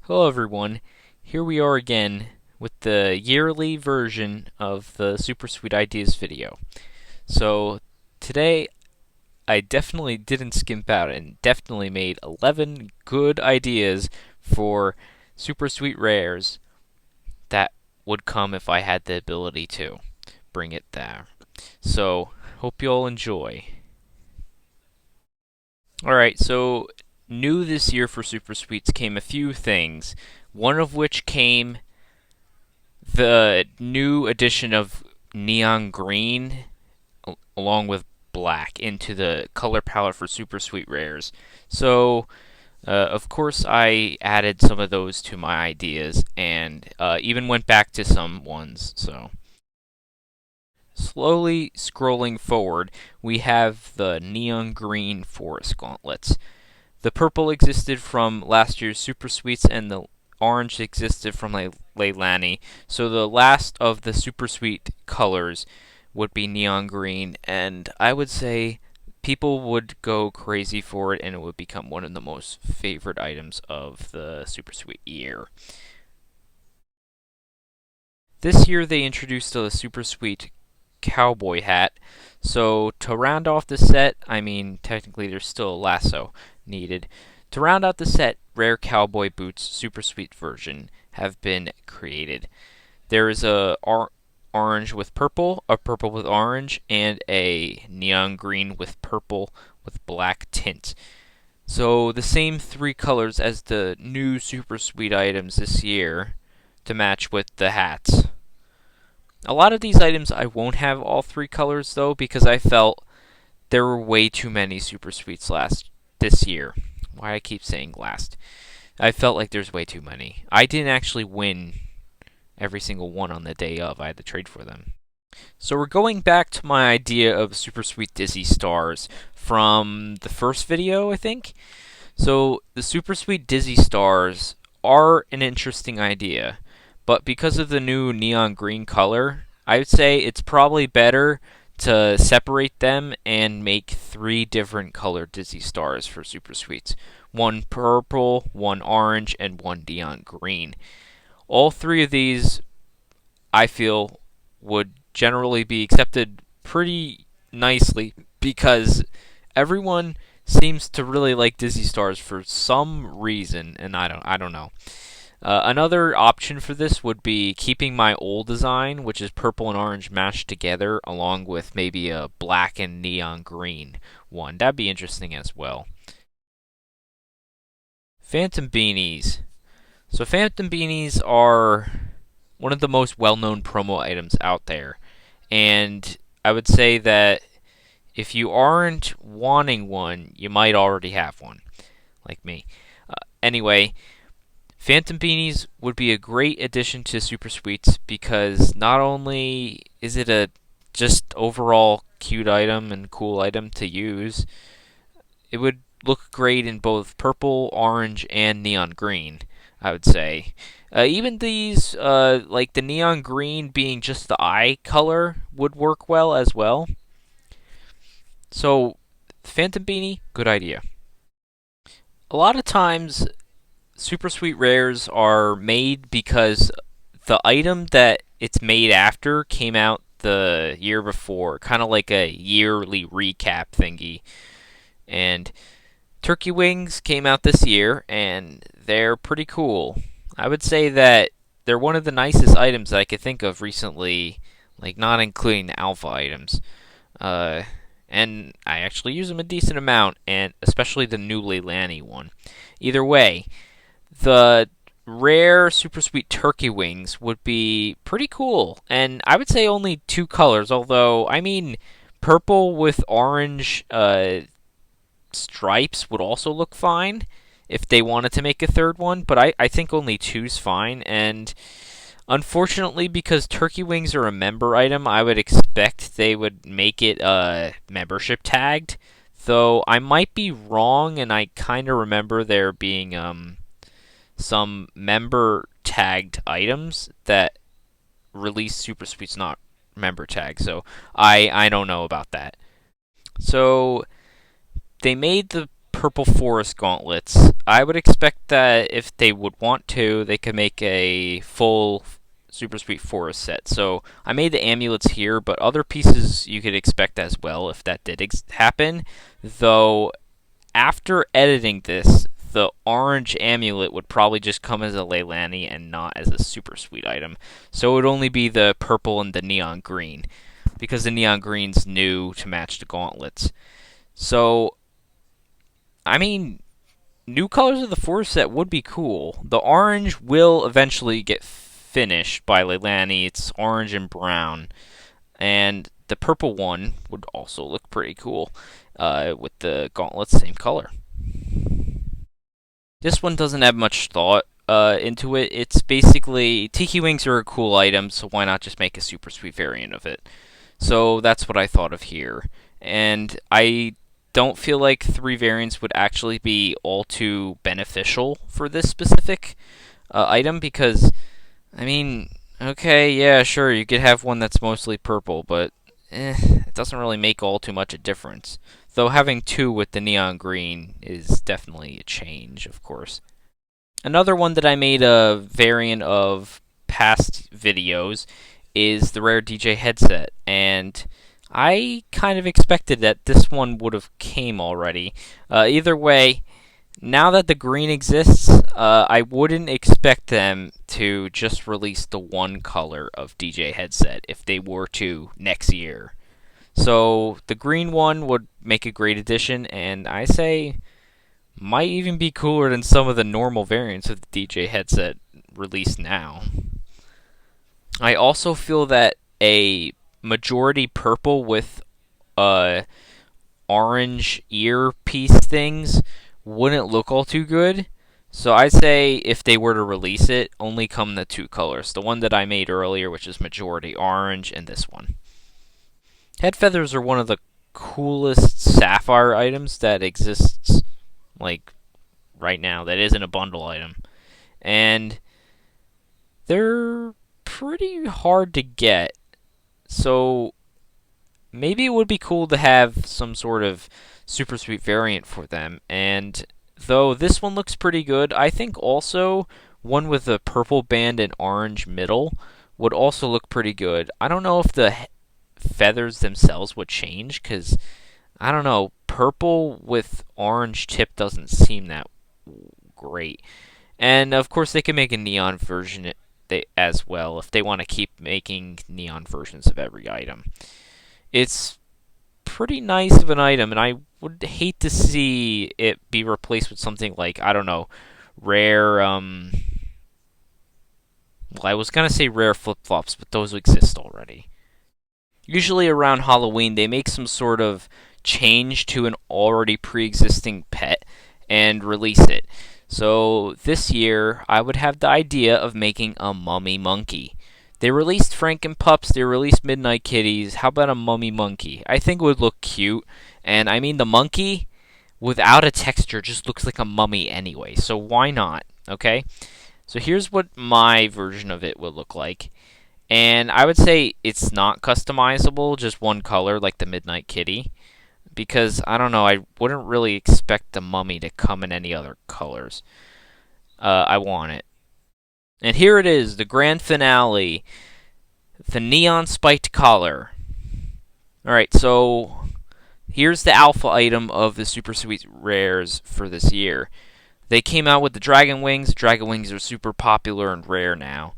Hello everyone, here we are again with the yearly version of the Super Sweet Ideas video. So today I definitely didn't skimp out and definitely made 11 good ideas for Super Sweet Rares that would come if I had the ability to bring it there. So hope you all enjoy. Alright, so new this year for Super Sweets came a few things, one of which came the new addition of neon green along with black into the color palette for super sweet rares. So, of course, I added some of those to my ideas and even went back to some ones. So, slowly scrolling forward, we have the neon green forest gauntlets. The purple existed from last year's Super Sweets, and the orange existed from Leilani. So the last of the Super Sweet colors would be neon green, and I would say people would go crazy for it, and it would become one of the most favorite items of the Super Sweet year. This year they introduced a Super Sweet cowboy hat. So to round off the set, I mean, technically there's still a lasso needed. To round out the set, rare cowboy boots super sweet version have been created. There is a orange with purple, a purple with orange, and a neon green with purple with black tint. So the same three colors as the new super sweet items this year to match with the hats. A lot of these items I won't have all three colors though because I felt there were way too many super sweets this year. Why I keep saying last. I felt like there's way too many. I didn't actually win every single one on the day of. I had to trade for them. So we're going back to my idea of super sweet Dizzy stars from the first video, I think. So the super sweet Dizzy stars are an interesting idea. But because of the new neon green color, I would say it's probably better to separate them and make three different colored Dizzy stars for Super Sweets. One purple, one orange, and one neon green. All three of these, I feel, would generally be accepted pretty nicely because everyone seems to really like Dizzy stars for some reason, and I don't know. Another option for this would be keeping my old design, which is purple and orange mashed together, along with maybe a black and neon green one. That'd be interesting as well. Phantom beanies. So Phantom beanies are one of the most well-known promo items out there, and I would say that if you aren't wanting one, you might already have one, like me. Anyway, Phantom beanies would be a great addition to Super Sweets because not only is it a just overall cute item and cool item to use, it would look great in both purple, orange, and neon green, I would say. Even these, like the neon green being just the eye color, would work well as well. So, Phantom Beanie, good idea. A lot of times, super sweet rares are made because the item that it's made after came out the year before, kind of like a yearly recap thingy. And Turkey Wings came out this year, and they're pretty cool. I would say that they're one of the nicest items that I could think of recently, like not including the alpha items. Uh, and I actually use them a decent amount, and especially the new Leilani one. Either way, the rare super sweet turkey wings would be pretty cool, and I would say only two colors. Although I mean, purple with orange stripes would also look fine if they wanted to make a third one. But I think only two's fine, and unfortunately, because turkey wings are a member item, I would expect they would make it membership tagged. Though I might be wrong, and I kind of remember there being some member tagged items that release super sweets not member tagged. So I don't know about that. So they made the Purple Forest Gauntlets. I would expect that if they would want to, they could make a full Super Sweet Forest set. So I made the amulets here, but other pieces you could expect as well if that did happen. Though, after editing this, the orange amulet would probably just come as a Leilani and not as a Super Sweet item. So it would only be the purple and the neon green, because the neon green's new to match the gauntlets. So, I mean, new colors of the forest set would be cool. The orange will eventually get finished by Leilani. It's orange and brown. And the purple one would also look pretty cool with the gauntlets same color. This one doesn't have much thought into it. It's basically, Tiki Wings are a cool item, so why not just make a super sweet variant of it? So that's what I thought of here. And I don't feel like 3 variants would actually be all too beneficial for this specific item, because, I mean, okay, yeah, sure, you could have one that's mostly purple, but it doesn't really make all too much a difference. Though having 2 with the neon green is definitely a change, of course. Another one that I made a variant of past videos is the rare DJ headset, and I kind of expected that this one would have came already. Either way, now that the green exists, I wouldn't expect them to just release the one color of DJ headset if they were to next year. So the green one would make a great addition, and I say might even be cooler than some of the normal variants of the DJ headset released now. I also feel that a majority purple with orange earpiece things wouldn't look all too good. So I'd say if they were to release it, only come the 2 colors. The one that I made earlier, which is majority orange, and this one. Head feathers are one of the coolest sapphire items that exists, like, right now. That isn't a bundle item. And they're pretty hard to get. So maybe it would be cool to have some sort of super sweet variant for them. And though this one looks pretty good, I think also one with a purple band and orange middle would also look pretty good. I don't know if the feathers themselves would change, because I don't know, purple with orange tip doesn't seem that great. And of course they can make a neon version as well if they want to keep making neon versions of every item. It's pretty nice of an item, and I would hate to see it be replaced with something like, I don't know, rare, well, I was going to say rare flip-flops, but those exist already. Usually around Halloween, they make some sort of change to an already pre-existing pet and release it. So this year, I would have the idea of making a mummy monkey. They released Frankenpups, they released Midnight Kitties. How about a mummy monkey? I think it would look cute. And I mean, the monkey, without a texture, just looks like a mummy anyway. So why not? Okay? So here's what my version of it would look like. And I would say it's not customizable, just one color like the Midnight Kitty. Because, I don't know, I wouldn't really expect the mummy to come in any other colors. I want it. And here it is, the grand finale. The neon spiked collar. Alright, so here's the alpha item of the Super Sweet Rares for this year. They came out with the Dragon Wings. Dragon Wings are super popular and rare now.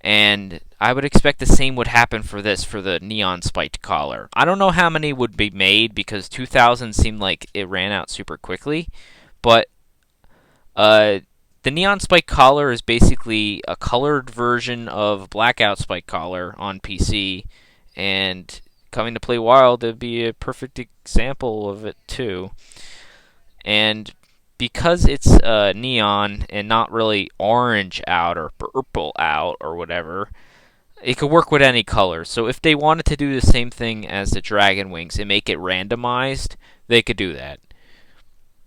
And I would expect the same would happen for this, for the neon spiked collar. I don't know how many would be made, because 2000 seemed like it ran out super quickly. But the neon spiked collar is basically a colored version of Blackout spiked collar on PC. And coming to Play Wild, it'd be a perfect example of it too. And because it's neon and not really orange out or purple out or whatever, it could work with any color. So if they wanted to do the same thing as the Dragon Wings and make it randomized, they could do that.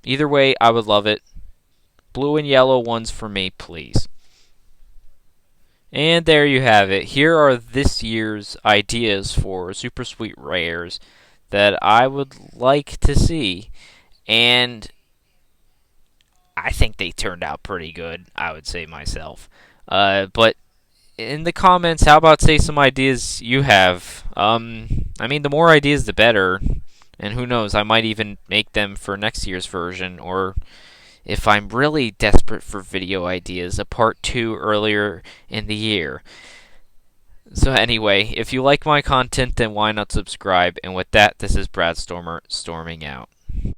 Either way, I would love it. Blue and yellow ones for me, please. And there you have it. Here are this year's ideas for Super Sweet Rares that I would like to see. And I think they turned out pretty good, I would say myself. But in the comments, how about say some ideas you have? I mean, the more ideas, the better. And who knows, I might even make them for next year's version, or if I'm really desperate for video ideas, a part 2 earlier in the year. So anyway, if you like my content, then why not subscribe? And with that, this is Brad Stormer storming out.